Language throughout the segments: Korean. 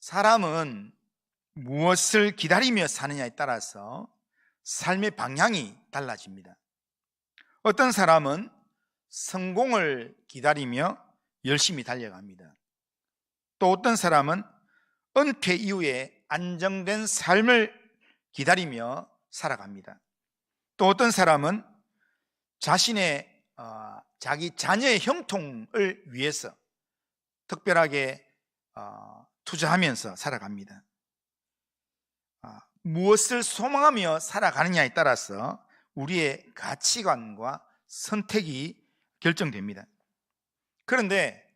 사람은 무엇을 기다리며 사느냐에 따라서 삶의 방향이 달라집니다. 어떤 사람은 성공을 기다리며 열심히 달려갑니다. 또 어떤 사람은 은퇴 이후에 안정된 삶을 기다리며 살아갑니다. 또 어떤 사람은 자기 자녀의 형통을 위해서 특별하게 투자하면서 살아갑니다. 무엇을 소망하며 살아가느냐에 따라서 우리의 가치관과 선택이 결정됩니다. 그런데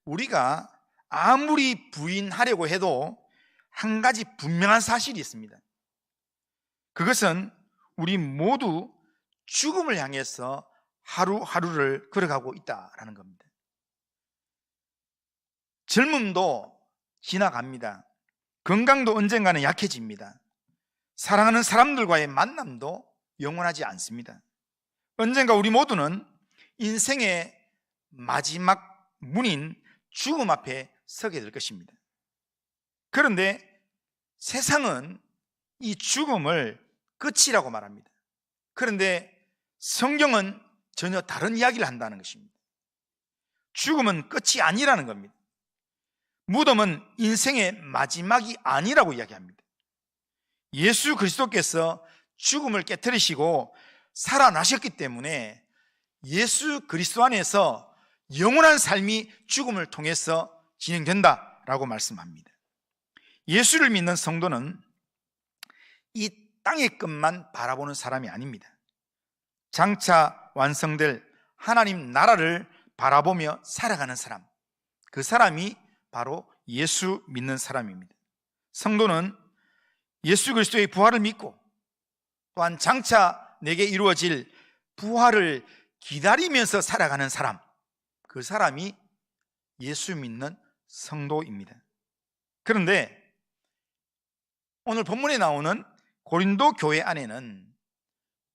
우리가 아무리 부인하려고 해도 한 가지 분명한 사실이 있습니다. 그것은 우리 모두 죽음을 향해서 하루하루를 걸어가고 있다는 겁니다. 젊음도 지나갑니다. 건강도 언젠가는 약해집니다. 사랑하는 사람들과의 만남도 영원하지 않습니다. 언젠가 우리 모두는 인생의 마지막 문인 죽음 앞에 서게 될 것입니다. 그런데 세상은 이 죽음을 끝이라고 말합니다. 그런데 성경은 전혀 다른 이야기를 한다는 것입니다. 죽음은 끝이 아니라는 겁니다. 무덤은 인생의 마지막이 아니라고 이야기합니다. 예수 그리스도께서 죽음을 깨뜨리시고 살아나셨기 때문에 예수 그리스도 안에서 영원한 삶이 죽음을 통해서 진행된다라고 말씀합니다. 예수를 믿는 성도는 이 땅의 것만 바라보는 사람이 아닙니다. 장차 완성될 하나님 나라를 바라보며 살아가는 사람, 그 사람이 바로 예수 믿는 사람입니다. 성도는 예수 그리스도의 부활을 믿고 또한 장차 내게 이루어질 부활을 기다리면서 살아가는 사람, 그 사람이 예수 믿는 성도입니다. 그런데 오늘 본문에 나오는 고린도 교회 안에는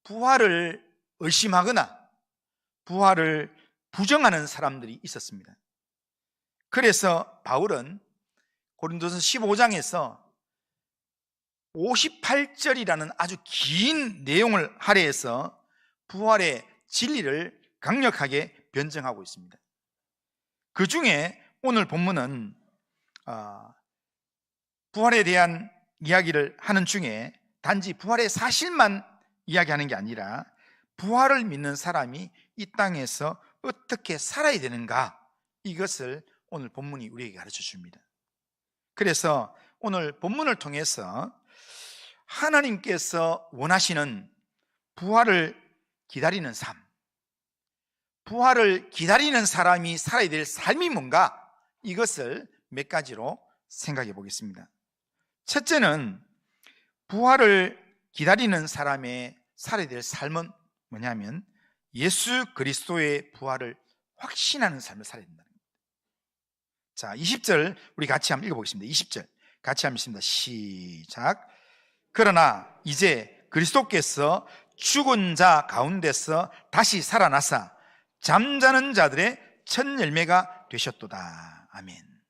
부활을 의심하거나 부활을 부정하는 사람들이 있었습니다. 그래서 바울은 고린도서 15장에서 58절이라는 아주 긴 내용을 할애해서 부활의 진리를 강력하게 변증하고 있습니다. 그 중에 오늘 본문은 부활에 대한 이야기를 하는 중에 단지 부활의 사실만 이야기하는 게 아니라 부활을 믿는 사람이 이 땅에서 어떻게 살아야 되는가, 이것을 오늘 본문이 우리에게 가르쳐 줍니다. 그래서 오늘 본문을 통해서 하나님께서 원하시는 부활을 기다리는 삶, 부활을 기다리는 사람이 살아야 될 삶이 뭔가, 이것을 몇 가지로 생각해 보겠습니다. 첫째는 부활을 기다리는 사람의 살아야 될 삶은 뭐냐면 예수 그리스도의 부활을 확신하는 삶을 살아야 된다는 겁니다. 자, 20절 우리 같이 한번 읽어보겠습니다. 20절 같이 한번 읽습니다. 시작. 그러나 이제 그리스도께서 죽은 자 가운데서 다시 살아나사 잠자는 자들의 첫 열매가 되셨도다. 아멘.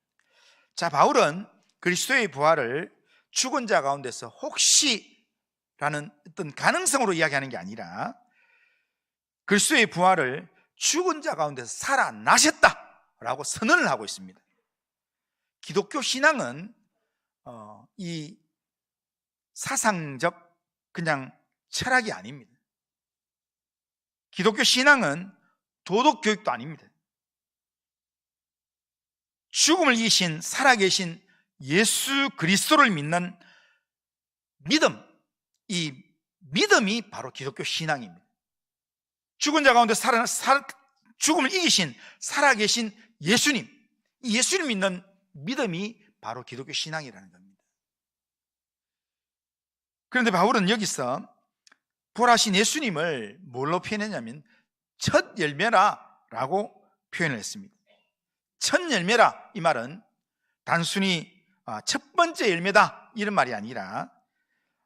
자, 바울은 그리스도의 부활을 죽은 자 가운데서 혹시라는 어떤 가능성으로 이야기하는 게 아니라 그리스도의 부활을 죽은 자 가운데서 살아나셨다라고 선언을 하고 있습니다. 기독교 신앙은 이 사상적 그냥 철학이 아닙니다. 기독교 신앙은 도덕 교육도 아닙니다. 죽음을 이기신 살아계신 예수 그리스도를 믿는 믿음, 이 믿음이 바로 기독교 신앙입니다. 죽은 자 가운데 죽음을 이기신 살아계신 예수님, 이 예수를 믿는 믿음이 바로 기독교 신앙이라는 겁니다. 그런데 바울은 여기서 부활하신 예수님을 뭘로 표현했냐면 첫 열매라라고 표현을 했습니다. 첫 열매라, 이 말은 단순히 첫 번째 열매다 이런 말이 아니라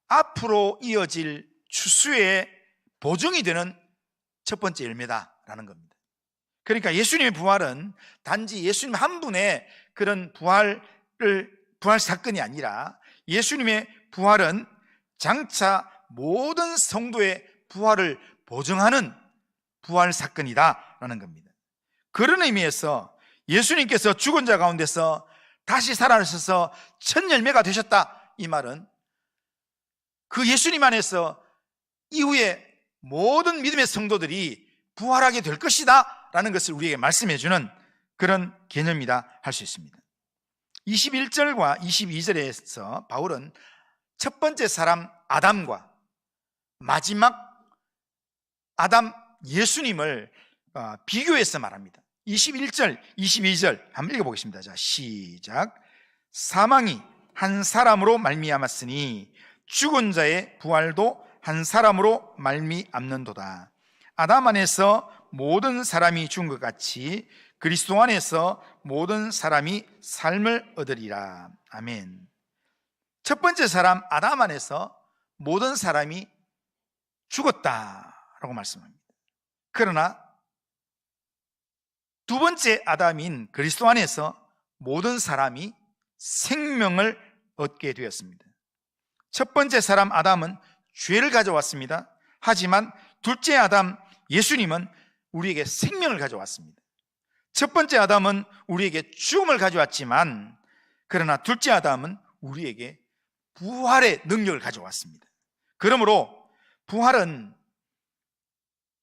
앞으로 이어질 추수의 보증이 되는 첫 번째 열매다라는 겁니다. 그러니까 예수님의 부활은 단지 예수님 한 분의 그런 부활을 부활 사건이 아니라 예수님의 부활은 장차 모든 성도의 부활을 보증하는 부활 사건이다라는 겁니다. 그런 의미에서 예수님께서 죽은 자 가운데서 다시 살아나셔서 첫 열매가 되셨다, 이 말은 그 예수님 안에서 이후에 모든 믿음의 성도들이 부활하게 될 것이다 라는 것을 우리에게 말씀해 주는 그런 개념이다 할 수 있습니다. 21절과 22절에서 바울은 첫 번째 사람 아담과 마지막 아담 예수님을 비교해서 말합니다. 21절, 22절 한번 읽어보겠습니다. 자, 시작. 사망이 한 사람으로 말미암았으니 죽은 자의 부활도 한 사람으로 말미암는도다. 아담 안에서 모든 사람이 죽은 것 같이 그리스도 안에서 모든 사람이 삶을 얻으리라. 아멘. 첫 번째 사람 아담 안에서 모든 사람이 죽었다라고 말씀합니다. 그러나 두 번째 아담인 그리스도 안에서 모든 사람이 생명을 얻게 되었습니다. 첫 번째 사람 아담은 죄를 가져왔습니다. 하지만 둘째 아담 예수님은 우리에게 생명을 가져왔습니다. 첫 번째 아담은 우리에게 죽음을 가져왔지만, 그러나 둘째 아담은 우리에게 부활의 능력을 가져왔습니다. 그러므로 부활은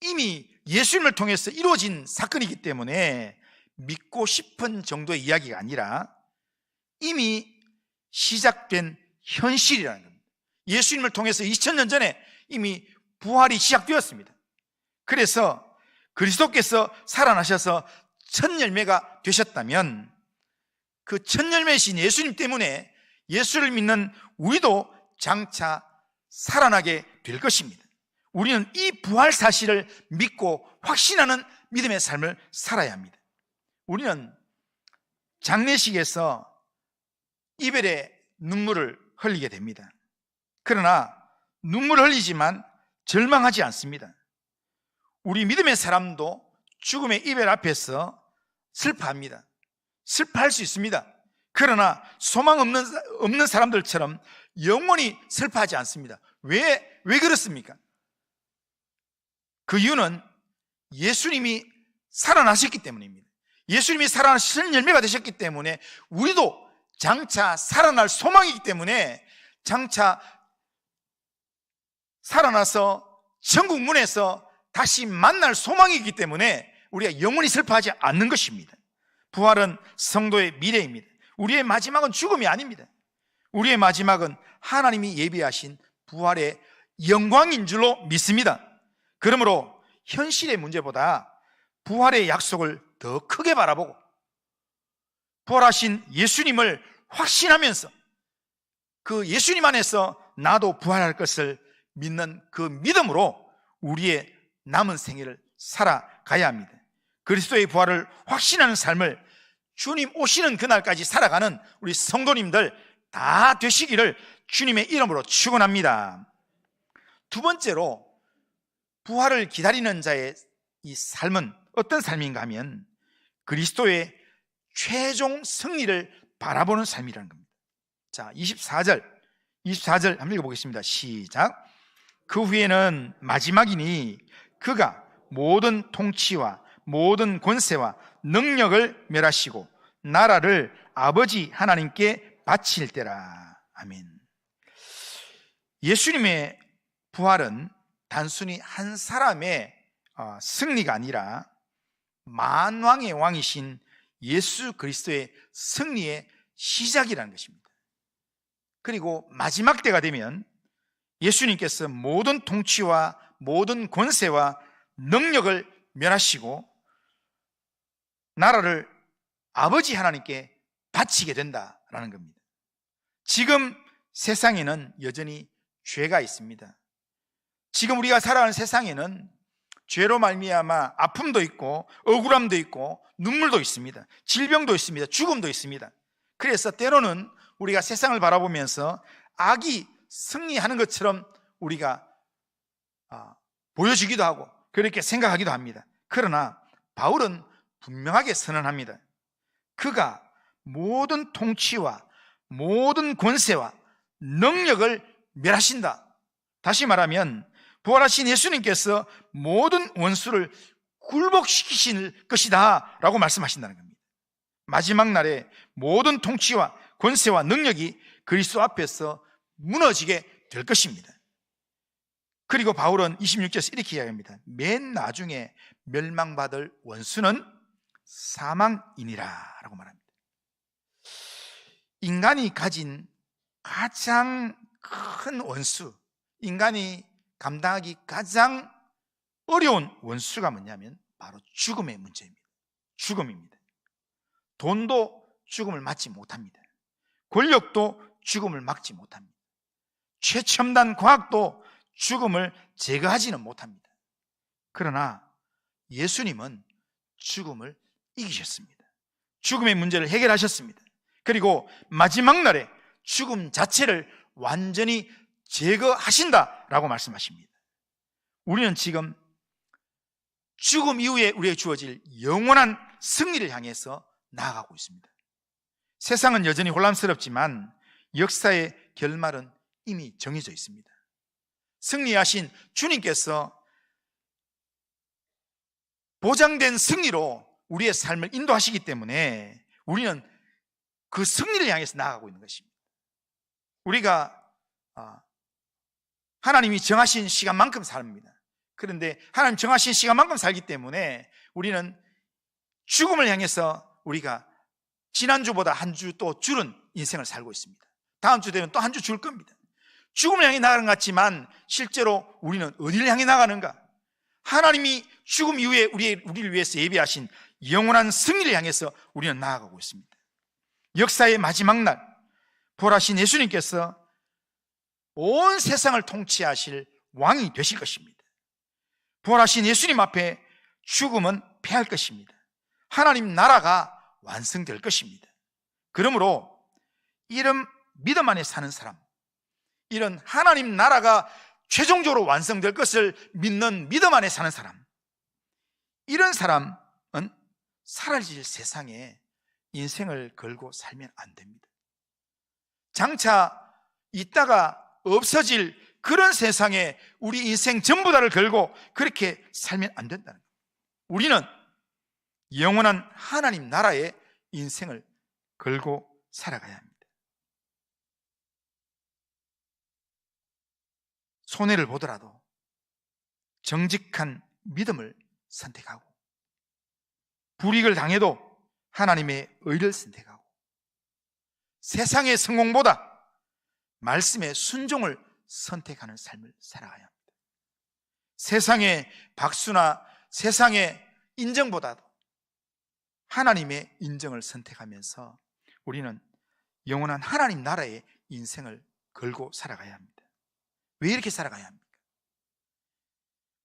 이미 예수님을 통해서 이루어진 사건이기 때문에 믿고 싶은 정도의 이야기가 아니라 이미 시작된 현실이라는 겁니다. 예수님을 통해서 2000년 전에 이미 부활이 시작되었습니다. 그래서 그리스도께서 살아나셔서 첫 열매가 되셨다면 그 첫 열매이신 예수님 때문에 예수를 믿는 우리도 장차 살아나게 될 것입니다. 우리는 이 부활 사실을 믿고 확신하는 믿음의 삶을 살아야 합니다. 우리는 장례식에서 이별의 눈물을 흘리게 됩니다. 그러나 눈물을 흘리지만 절망하지 않습니다. 우리 믿음의 사람도 죽음의 이별 앞에서 슬퍼합니다. 슬퍼할 수 있습니다. 그러나 소망 없는 사람들처럼 영원히 슬퍼하지 않습니다. 왜 그렇습니까? 그 이유는 예수님이 살아나셨기 때문입니다. 예수님이 살아나신 열매가 되셨기 때문에 우리도 장차 살아날 소망이기 때문에 장차 살아나서 천국 문에서 다시 만날 소망이기 때문에 우리가 영원히 슬퍼하지 않는 것입니다. 부활은 성도의 미래입니다. 우리의 마지막은 죽음이 아닙니다. 우리의 마지막은 하나님이 예비하신 부활의 영광인 줄로 믿습니다. 그러므로 현실의 문제보다 부활의 약속을 더 크게 바라보고 부활하신 예수님을 확신하면서 그 예수님 안에서 나도 부활할 것을 믿는 그 믿음으로 우리의 남은 생애를 살아가야 합니다. 그리스도의 부활을 확신하는 삶을 주님 오시는 그날까지 살아가는 우리 성도님들 다 되시기를 주님의 이름으로 축원합니다. 두 번째로 부활을 기다리는 자의 이 삶은 어떤 삶인가 하면 그리스도의 최종 승리를 바라보는 삶이라는 겁니다. 자, 24절 한번 읽어보겠습니다. 시작. 그 후에는 마지막이니 그가 모든 통치와 모든 권세와 능력을 멸하시고 나라를 아버지 하나님께 바칠 때라. 아멘. 예수님의 부활은 단순히 한 사람의 승리가 아니라 만왕의 왕이신 예수 그리스도의 승리의 시작이라는 것입니다. 그리고 마지막 때가 되면 예수님께서 모든 통치와 모든 권세와 능력을 멸하시고 나라를 아버지 하나님께 바치게 된다라는 겁니다. 지금 세상에는 여전히 죄가 있습니다. 지금 우리가 살아가는 세상에는 죄로 말미암아 아픔도 있고 억울함도 있고 눈물도 있습니다. 질병도 있습니다. 죽음도 있습니다. 그래서 때로는 우리가 세상을 바라보면서 악이 승리하는 것처럼 우리가 보여지기도 하고 그렇게 생각하기도 합니다. 그러나 바울은 분명하게 선언합니다. 그가 모든 통치와 모든 권세와 능력을 멸하신다. 다시 말하면 부활하신 예수님께서 모든 원수를 굴복시키실 것이다 라고 말씀하신다는 겁니다. 마지막 날에 모든 통치와 권세와 능력이 그리스도 앞에서 무너지게 될 것입니다. 그리고 바울은 26절에서 이렇게 이야기합니다. 맨 나중에 멸망받을 원수는 사망이니라 라고 말합니다. 인간이 가진 가장 큰 원수, 인간이 감당하기 가장 어려운 원수가 뭐냐면 바로 죽음의 문제입니다. 죽음입니다. 돈도 죽음을 막지 못합니다. 권력도 죽음을 막지 못합니다. 최첨단 과학도 죽음을 제거하지는 못합니다. 그러나 예수님은 죽음을 이기셨습니다. 죽음의 문제를 해결하셨습니다. 그리고 마지막 날에 죽음 자체를 완전히 제거하신다라고 말씀하십니다. 우리는 지금 죽음 이후에 우리에게 주어질 영원한 승리를 향해서 나아가고 있습니다. 세상은 여전히 혼란스럽지만 역사의 결말은 이미 정해져 있습니다. 승리하신 주님께서 보장된 승리로 우리의 삶을 인도하시기 때문에 우리는 그 승리를 향해서 나아가고 있는 것입니다. 우리가 하나님이 정하신 시간만큼 삽니다. 그런데 하나님 정하신 시간만큼 살기 때문에 우리는 죽음을 향해서 우리가 지난주보다 한 주 또 줄은 인생을 살고 있습니다. 다음 주 되면 또 한 주 줄 겁니다. 죽음을 향해 나가는 것 같지만 실제로 우리는 어디를 향해 나가는가? 하나님이 죽음 이후에 우리를 위해서 예비하신 영원한 승리를 향해서 우리는 나아가고 있습니다. 역사의 마지막 날 부활하신 예수님께서 온 세상을 통치하실 왕이 되실 것입니다. 부활하신 예수님 앞에 죽음은 패할 것입니다. 하나님 나라가 완성될 것입니다. 그러므로 이런 믿음 안에 사는 사람, 이런 하나님 나라가 최종적으로 완성될 것을 믿는 믿음 안에 사는 사람, 이런 사람은 사라질 세상에 인생을 걸고 살면 안 됩니다. 장차 있다가 없어질 그런 세상에 우리 인생 전부 다를 걸고 그렇게 살면 안 된다는 거예요. 우리는 영원한 하나님 나라의 인생을 걸고 살아가야 합니다. 손해를 보더라도 정직한 믿음을 선택하고, 불이익을 당해도 하나님의 의를 선택하고, 세상의 성공보다 말씀의 순종을 선택하는 삶을 살아가야 합니다. 세상의 박수나 세상의 인정보다도 하나님의 인정을 선택하면서 우리는 영원한 하나님 나라의 인생을 걸고 살아가야 합니다. 왜 이렇게 살아가야 합니까?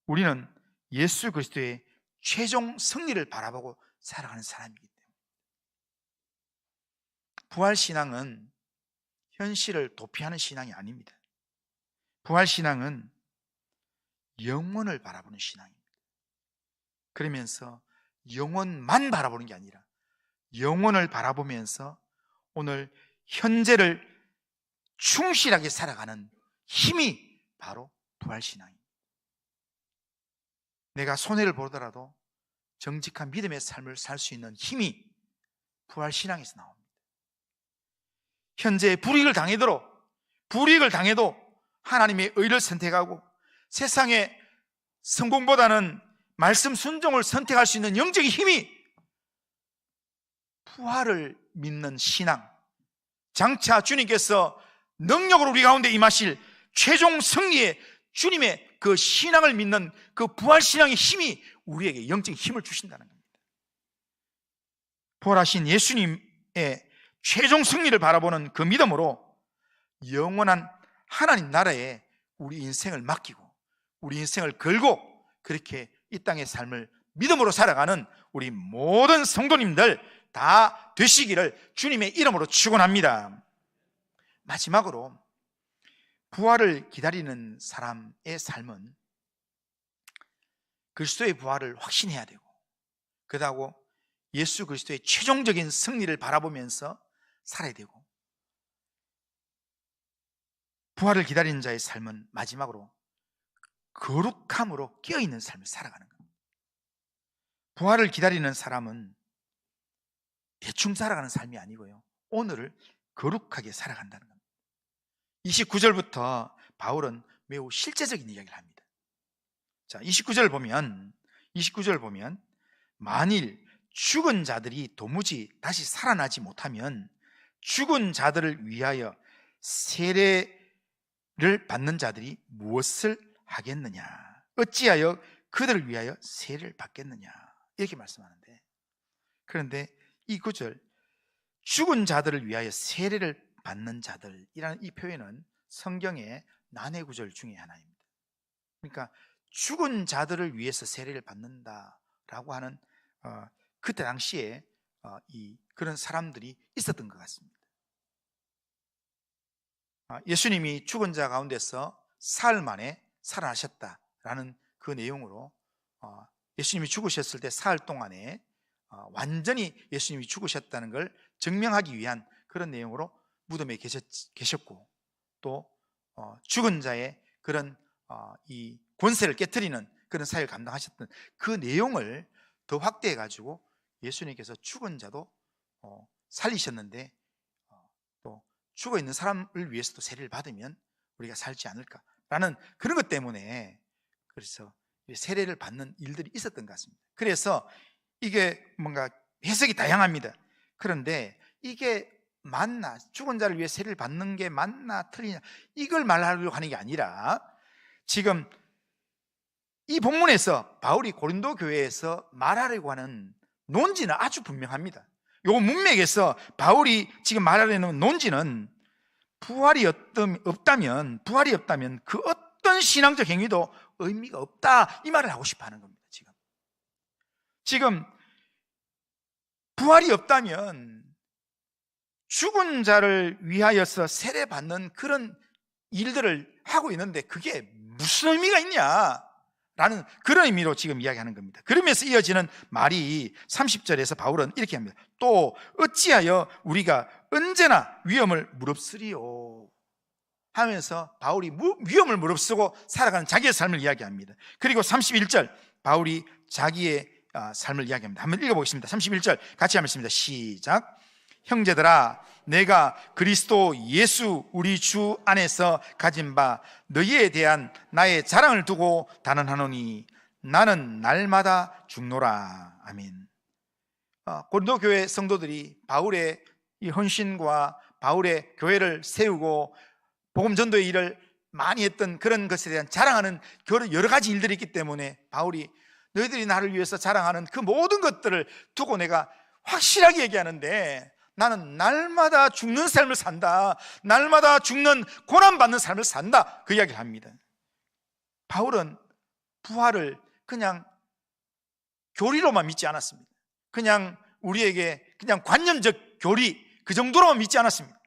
우리는 예수 그리스도의 최종 승리를 바라보고 살아가는 사람이기 때문에. 부활신앙은 현실을 도피하는 신앙이 아닙니다. 부활신앙은 영원을 바라보는 신앙입니다. 그러면서 영원만 바라보는 게 아니라 영원을 바라보면서 오늘 현재를 충실하게 살아가는 힘이 바로 부활신앙입니다. 내가 손해를 보더라도 정직한 믿음의 삶을 살 수 있는 힘이 부활신앙에서 나옵니다. 현재 불이익을 당해도 하나님의 의를 선택하고 세상의 성공보다는 말씀 순종을 선택할 수 있는 영적인 힘이 부활을 믿는 신앙, 장차 주님께서 능력으로 우리 가운데 임하실 최종 승리의 주님의 그 신앙을 믿는 그 부활신앙의 힘이 우리에게 영적인 힘을 주신다는 겁니다. 부활하신 예수님의 최종 승리를 바라보는 그 믿음으로 영원한 하나님 나라에 우리 인생을 맡기고 우리 인생을 걸고 그렇게 이 땅의 삶을 믿음으로 살아가는 우리 모든 성도님들 다 되시기를 주님의 이름으로 축원합니다. 마지막으로 부활을 기다리는 사람의 삶은 그리스도의 부활을 확신해야 되고, 그러고 예수 그리스도의 최종적인 승리를 바라보면서 살아야 되고, 부활을 기다리는 자의 삶은 마지막으로 거룩함으로 깨어있는 삶을 살아가는 겁니다. 부활을 기다리는 사람은 대충 살아가는 삶이 아니고요, 오늘을 거룩하게 살아간다는 겁니다. 29절부터 바울은 매우 실제적인 이야기를 합니다. 자, 29절 보면 만일 죽은 자들이 도무지 다시 살아나지 못하면 죽은 자들을 위하여 세례를 받는 자들이 무엇을 하겠느냐? 어찌하여 그들을 위하여 세례를 받겠느냐? 이렇게 말씀하는데, 그런데 이 구절 죽은 자들을 위하여 세례를 받는 자들이라는 이 표현은 성경의 난해 구절 중에 하나입니다. 그러니까 죽은 자들을 위해서 세례를 받는다라고 하는 그때 당시에 그런 사람들이 있었던 것 같습니다. 예수님이 죽은 자 가운데서 사흘 만에 살아나셨다라는 그 내용으로 예수님이 죽으셨을 때 사흘 동안에 완전히 예수님이 죽으셨다는 걸 증명하기 위한 그런 내용으로 무덤에 계셨고, 또 죽은 자의 그런 이 권세를 깨트리는 그런 사역을 감당하셨던 그 내용을 더 확대해 가지고 예수님께서 죽은 자도 살리셨는데 또 죽어 있는 사람을 위해서도 세례를 받으면 우리가 살지 않을까라는 그런 것 때문에 그래서 세례를 받는 일들이 있었던 것 같습니다. 그래서 이게 뭔가 해석이 다양합니다. 그런데 이게 맞나, 죽은 자를 위해 세례를 받는 게 맞나 틀리냐, 이걸 말하려고 하는 게 아니라 지금 이 본문에서 바울이 고린도 교회에서 말하려고 하는 논지는 아주 분명합니다. 요 문맥에서 바울이 지금 말하려는 논지는 부활이 없다면 그 어떤 신앙적 행위도 의미가 없다, 이 말을 하고 싶어 하는 겁니다. 지금 부활이 없다면 죽은 자를 위하여서 세례받는 그런 일들을 하고 있는데 그게 무슨 의미가 있냐라는 그런 의미로 지금 이야기하는 겁니다. 그러면서 이어지는 말이 30절에서 바울은 이렇게 합니다. 또 어찌하여 우리가 언제나 위험을 무릅쓰리요 하면서 바울이 위험을 무릅쓰고 살아가는 자기의 삶을 이야기합니다. 그리고 31절 바울이 자기의 삶을 이야기합니다. 한번 읽어보겠습니다. 31절 같이 한번 읽습니다. 시작. 형제들아, 내가 그리스도 예수 우리 주 안에서 가진 바 너희에 대한 나의 자랑을 두고 단언하노니 나는 날마다 죽노라. 아멘. 고린도 교회 성도들이 바울의 이 헌신과 바울의 교회를 세우고 복음 전도의 일을 많이 했던 그런 것에 대한 자랑하는 여러 가지 일들이 있기 때문에 바울이 너희들이 나를 위해서 자랑하는 그 모든 것들을 두고 내가 확실하게 얘기하는데 나는 날마다 죽는 삶을 산다, 날마다 죽는 고난받는 삶을 산다, 그 이야기를 합니다. 바울은 부활을 그냥 교리로만 믿지 않았습니다. 그냥 우리에게 그냥 관념적 교리 그 정도로만 믿지 않았습니다.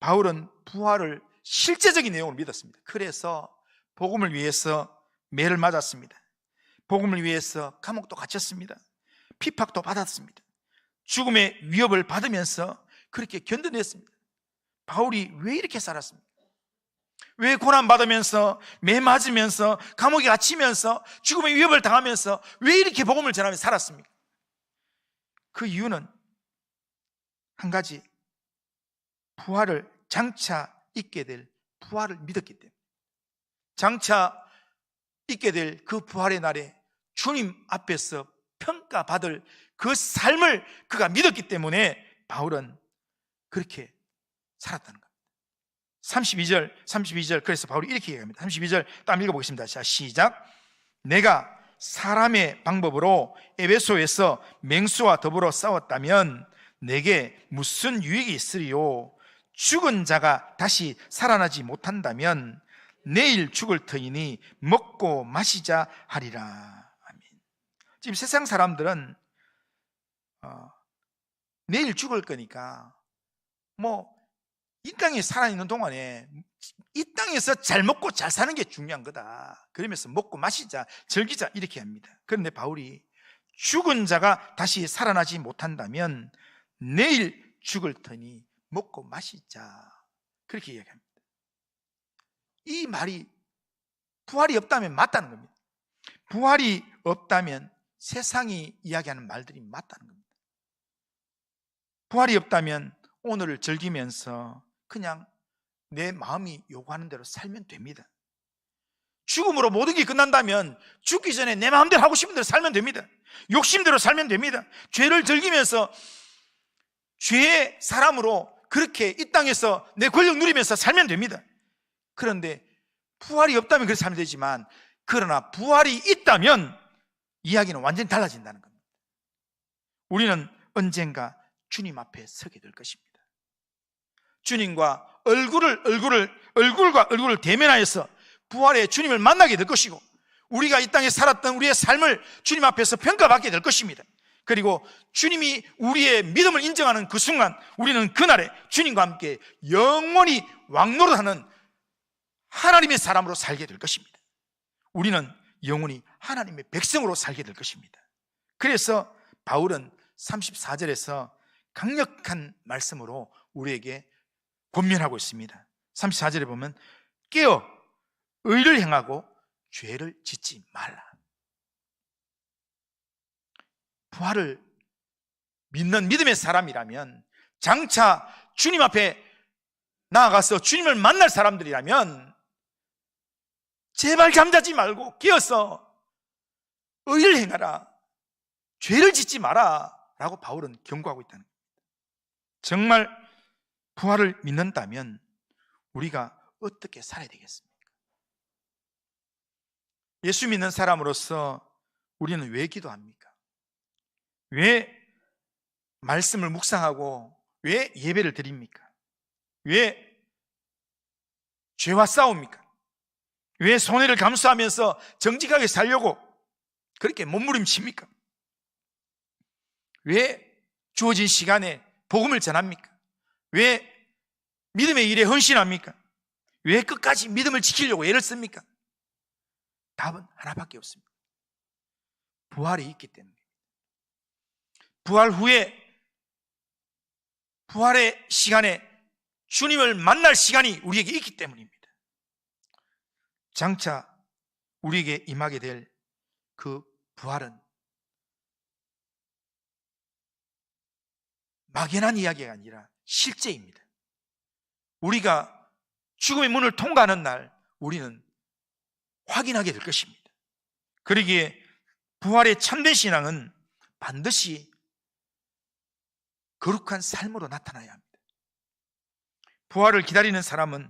바울은 부활을 실제적인 내용으로 믿었습니다. 그래서 복음을 위해서 매를 맞았습니다. 복음을 위해서 감옥도 갇혔습니다. 핍박도 받았습니다. 죽음의 위협을 받으면서 그렇게 견뎌냈습니다. 바울이 왜 이렇게 살았습니까? 왜 고난받으면서 매 맞으면서 감옥에 갇히면서 죽음의 위협을 당하면서 왜 이렇게 복음을 전하며 살았습니까? 그 이유는 한 가지, 부활을 장차 있게 될 부활을 믿었기 때문에, 장차 있게 될 그 부활의 날에 주님 앞에서 평가받을 그 삶을 그가 믿었기 때문에 바울은 그렇게 살았다는 겁니다. 32절 그래서 바울이 이렇게 얘기합니다. 32절 딱 읽어보겠습니다. 자, 시작. 내가 사람의 방법으로 에베소에서 맹수와 더불어 싸웠다면 내게 무슨 유익이 있으리요? 죽은 자가 다시 살아나지 못한다면 내일 죽을 터이니 먹고 마시자 하리라. 아멘. 지금 세상 사람들은 내일 죽을 거니까 이 땅에 살아있는 동안에 이 땅에서 잘 먹고 잘 사는 게 중요한 거다, 그러면서 먹고 마시자 즐기자 이렇게 합니다. 그런데 바울이 죽은 자가 다시 살아나지 못한다면 내일 죽을 터니 먹고 마시자 그렇게 이야기합니다. 이 말이 부활이 없다면 맞다는 겁니다. 부활이 없다면 세상이 이야기하는 말들이 맞다는 겁니다. 부활이 없다면 오늘을 즐기면서 그냥 내 마음이 요구하는 대로 살면 됩니다. 죽음으로 모든 게 끝난다면 죽기 전에 내 마음대로 하고 싶은 대로 살면 됩니다. 욕심대로 살면 됩니다. 죄를 즐기면서 죄의 사람으로 그렇게 이 땅에서 내 권력 누리면서 살면 됩니다. 그런데 부활이 없다면 그렇게 살면 되지만, 그러나 부활이 있다면 이야기는 완전히 달라진다는 겁니다. 우리는 언젠가 주님 앞에 서게 될 것입니다. 주님과 얼굴과 얼굴을 대면하여서 부활의 주님을 만나게 될 것이고, 우리가 이 땅에 살았던 우리의 삶을 주님 앞에서 평가받게 될 것입니다. 그리고 주님이 우리의 믿음을 인정하는 그 순간, 우리는 그날에 주님과 함께 영원히 왕노릇하는 하나님의 사람으로 살게 될 것입니다. 우리는 영원히 하나님의 백성으로 살게 될 것입니다. 그래서 바울은 34절에서 강력한 말씀으로 우리에게 권면하고 있습니다. 34절에 보면 깨어 의를 행하고 죄를 짓지 말라. 부활을 믿는 믿음의 사람이라면, 장차 주님 앞에 나아가서 주님을 만날 사람들이라면 제발 잠자지 말고 깨어서 의를 행하라, 죄를 짓지 마라 라고 바울은 경고하고 있다는 겁니다. 정말 부활을 믿는다면 우리가 어떻게 살아야 되겠습니까? 예수 믿는 사람으로서 우리는 왜 기도합니까? 왜 말씀을 묵상하고 왜 예배를 드립니까? 왜 죄와 싸웁니까? 왜 손해를 감수하면서 정직하게 살려고 그렇게 몸부림칩니까? 왜 주어진 시간에 복음을 전합니까? 왜 믿음의 일에 헌신합니까? 왜 끝까지 믿음을 지키려고 애를 씁니까? 답은 하나밖에 없습니다. 부활이 있기 때문에. 부활 후에, 부활의 시간에 주님을 만날 시간이 우리에게 있기 때문입니다. 장차 우리에게 임하게 될 그 부활은 막연한 이야기가 아니라 실제입니다. 우리가 죽음의 문을 통과하는 날 우리는 확인하게 될 것입니다. 그러기에 부활의 참된 신앙은 반드시 거룩한 삶으로 나타나야 합니다. 부활을 기다리는 사람은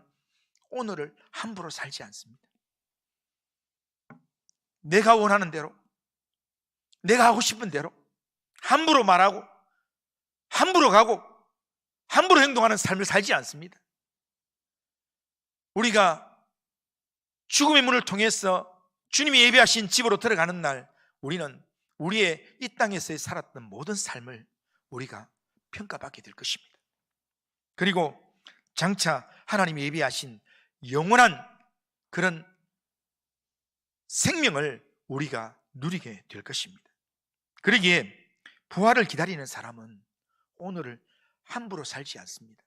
오늘을 함부로 살지 않습니다. 내가 원하는 대로, 내가 하고 싶은 대로 함부로 말하고 함부로 가고 함부로 행동하는 삶을 살지 않습니다. 우리가 죽음의 문을 통해서 주님이 예비하신 집으로 들어가는 날 우리는 우리의 이 땅에서의 살았던 모든 삶을 우리가 평가받게 될 것입니다. 그리고 장차 하나님이 예비하신 영원한 그런 생명을 우리가 누리게 될 것입니다. 그러기에 부활을 기다리는 사람은 오늘을 함부로 살지 않습니다.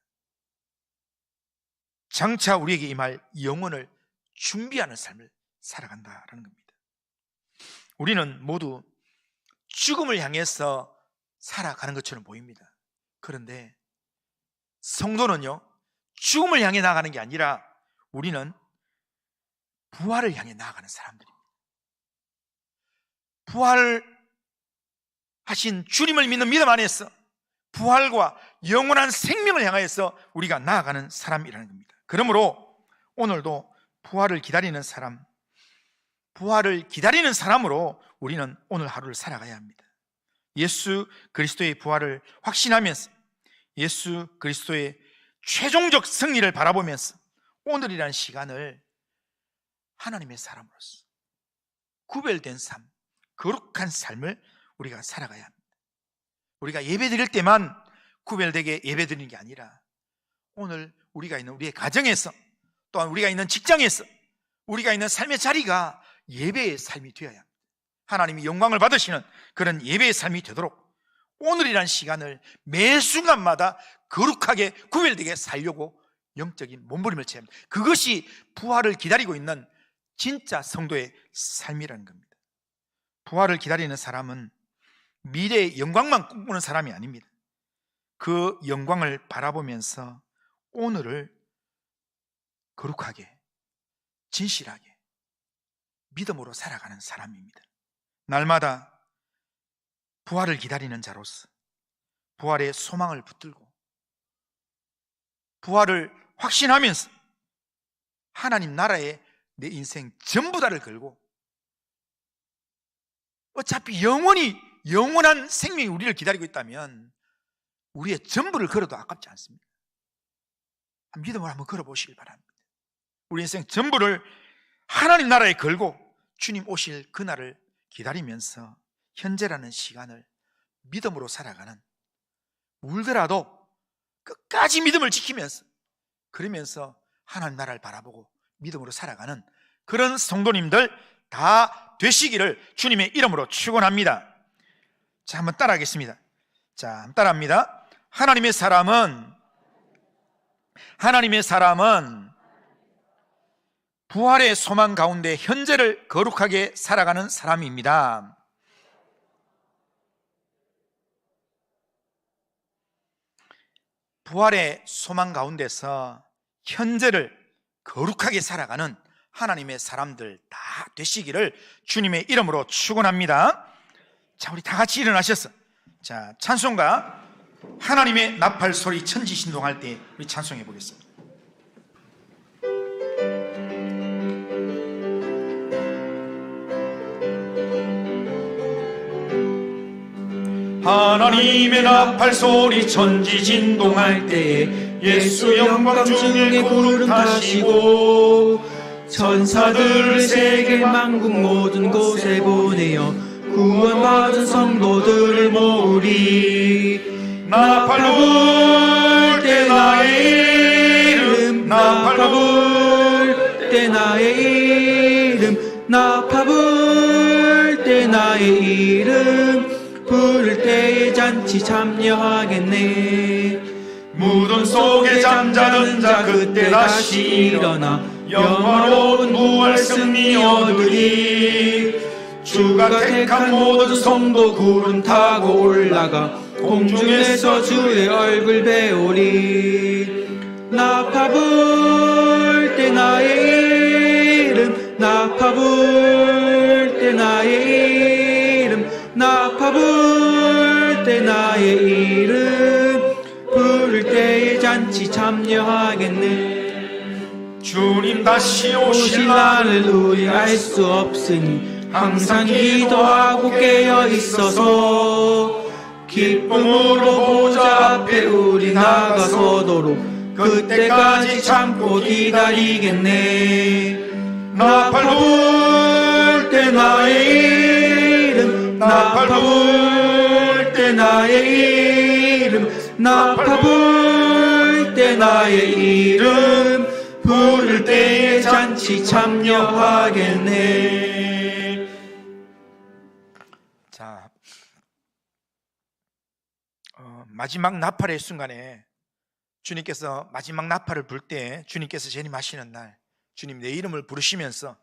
장차 우리에게 임할 영혼을 준비하는 삶을 살아간다라는 겁니다. 우리는 모두 죽음을 향해서 살아가는 것처럼 보입니다. 그런데 성도는요, 죽음을 향해 나아가는 게 아니라 우리는 부활을 향해 나아가는 사람들입니다. 부활하신 주님을 믿는 믿음 안에서 부활과 영원한 생명을 향하여서 우리가 나아가는 사람이라는 겁니다. 그러므로 오늘도 부활을 기다리는 사람, 부활을 기다리는 사람으로 우리는 오늘 하루를 살아가야 합니다. 예수 그리스도의 부활을 확신하면서 예수 그리스도의 최종적 승리를 바라보면서 오늘이라는 시간을 하나님의 사람으로서 구별된 삶, 거룩한 삶을 우리가 살아가야 합니다. 우리가 예배 드릴 때만 구별되게 예배 드리는 게 아니라 오늘 우리가 있는 우리의 가정에서, 또한 우리가 있는 직장에서, 우리가 있는 삶의 자리가 예배의 삶이 되어야 합니다. 하나님이 영광을 받으시는 그런 예배의 삶이 되도록 오늘이란 시간을 매 순간마다 거룩하게 구별되게 살려고 영적인 몸부림을 쳐야 합니다. 그것이 부활을 기다리고 있는 진짜 성도의 삶이라는 겁니다. 부활을 기다리는 사람은 미래의 영광만 꿈꾸는 사람이 아닙니다. 그 영광을 바라보면서 오늘을 거룩하게, 진실하게, 믿음으로 살아가는 사람입니다. 날마다 부활을 기다리는 자로서 부활의 소망을 붙들고 부활을 확신하면서 하나님 나라에 내 인생 전부 다를 걸고, 어차피 영원한 생명이 우리를 기다리고 있다면 우리의 전부를 걸어도 아깝지 않습니다. 믿음으로 한번 걸어보시길 바랍니다. 우리 인생 전부를 하나님 나라에 걸고 주님 오실 그날을 기다리면서 현재라는 시간을 믿음으로 살아가는, 울더라도 끝까지 믿음을 지키면서, 그러면서 하나님 나라를 바라보고 믿음으로 살아가는 그런 성도님들 다 되시기를 주님의 이름으로 축원합니다. 자, 한번 따라하겠습니다. 자, 한번 따라합니다. 하나님의 사람은 부활의 소망 가운데 현재를 거룩하게 살아가는 사람입니다. 부활의 소망 가운데서 현재를 거룩하게 살아가는 하나님의 사람들 다 되시기를 주님의 이름으로 축원합니다. 자, 우리 다 같이 일어나셔서, 자, 찬송가 하나님의 나팔 소리 천지 신동할 때 우리 찬송해 보겠습니다. 하나님의 나팔 소리 천지 진동할 때에 예수 영광 중에 구름 타시고 천사들을 세계 만국 모든 곳에 보내어 구원받은 성도들을 모으리. 나팔 불 때 나의 이름, 나팔 불 때 나의 이름, 나팔 불 때 나의 이름, 부를 때에 잔치 참여하겠네. 무덤 속에 잠자던 자 그때 다시 일어나 영화로운 부활 승리 얻으리. 주가 택한 모든 성도 구름 타고 올라가 공중에서 주의 얼굴 배우리. 나팔 불 때 나의 이름, 나팔 불 때 나의 이름, 나팔 불 때 나의 이름, 부를 때에 잔치 참여하겠네. 주님 다시 오실 날을 우리 알 수 없으니 항상 기도하고 깨어 있어서 기쁨으로 보좌 앞에 우리 나가서도록 그때까지 참고 기다리겠네. 나팔 불 때 나의 이름, 나팔 불 때 나의 이름, 나팔 불 때 나의 이름, 부를 때에 잔치 참여하겠네. 자, 마지막 나팔의 순간에 주님께서 마지막 나팔을 불 때 주님께서 재림하시는 날, 주님 내 이름을 부르시면서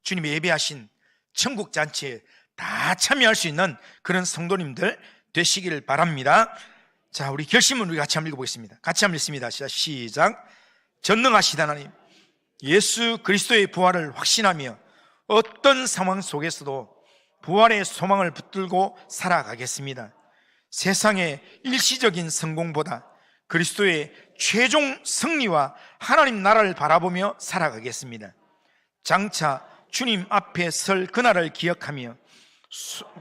주님이 예배하신 천국 잔치에 다 참여할 수 있는 그런 성도님들 되시기를 바랍니다. 자, 우리 결심은 우리 같이 한번 읽어보겠습니다. 같이 한번 읽습니다. 시작. 전능하시다 하나님, 예수 그리스도의 부활을 확신하며 어떤 상황 속에서도 부활의 소망을 붙들고 살아가겠습니다. 세상의 일시적인 성공보다 그리스도의 최종 승리와 하나님 나라를 바라보며 살아가겠습니다. 장차 주님 앞에 설 그날을 기억하며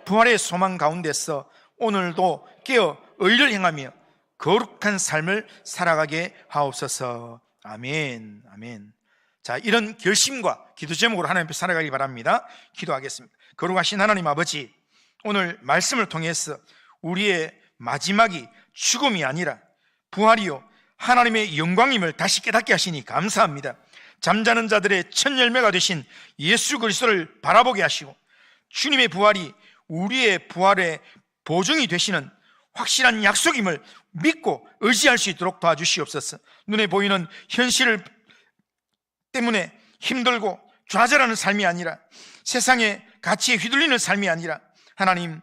부활의 소망 가운데서 오늘도 깨어 의를 행하며 거룩한 삶을 살아가게 하옵소서. 아멘. 아멘. 자, 이런 결심과 기도 제목으로 하나님 앞에 살아가기 바랍니다. 기도하겠습니다. 거룩하신 하나님 아버지, 오늘 말씀을 통해서 우리의 마지막이 죽음이 아니라 부활이요 하나님의 영광임을 다시 깨닫게 하시니 감사합니다. 잠자는 자들의 첫 열매가 되신 예수 그리스도를 바라보게 하시고 주님의 부활이 우리의 부활의 보증이 되시는 확실한 약속임을 믿고 의지할 수 있도록 도와주시옵소서. 눈에 보이는 현실 때문에 힘들고 좌절하는 삶이 아니라, 세상의 가치에 휘둘리는 삶이 아니라, 하나님,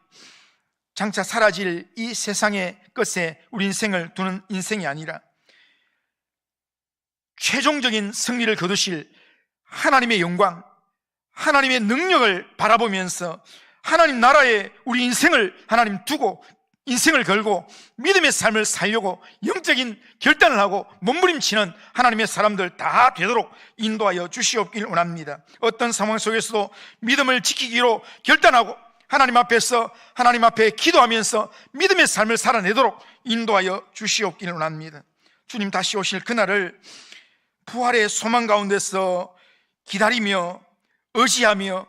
장차 사라질 이 세상의 것에 우리 인생을 두는 인생이 아니라 최종적인 승리를 거두실 하나님의 영광, 하나님의 능력을 바라보면서 하나님 나라에 우리 인생을 하나님 두고 인생을 걸고 믿음의 삶을 살려고 영적인 결단을 하고 몸부림치는 하나님의 사람들 다 되도록 인도하여 주시옵길 원합니다. 어떤 상황 속에서도 믿음을 지키기로 결단하고 하나님 앞에서 하나님 앞에 기도하면서 믿음의 삶을 살아내도록 인도하여 주시옵길 원합니다. 주님 다시 오실 그날을 부활의 소망 가운데서 기다리며 의지하며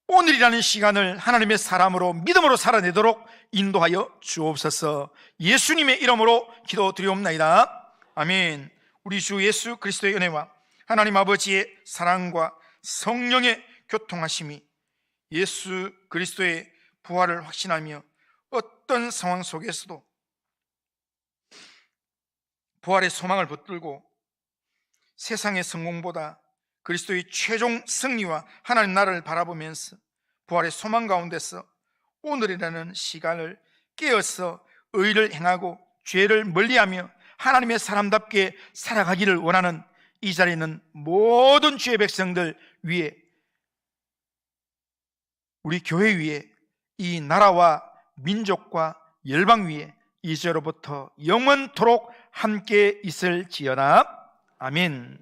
오늘이라는 시간을 하나님의 사람으로 믿음으로 살아내도록 인도하여 주옵소서. 예수님의 이름으로 기도드리옵나이다. 아멘. 우리 주 예수 그리스도의 은혜와 하나님 아버지의 사랑과 성령의 교통하심이 예수 그리스도의 부활을 확신하며 어떤 상황 속에서도 부활의 소망을 붙들고 세상의 성공보다 그리스도의 최종 승리와 하나님 나라를 바라보면서 부활의 소망 가운데서 오늘이라는 시간을 깨어서 의를 행하고 죄를 멀리하며 하나님의 사람답게 살아가기를 원하는 이 자리에 있는 모든 주의 백성들 위에, 우리 교회 위에, 이 나라와 민족과 열방 위에 이제로부터 영원토록 함께 있을지어다. 아멘.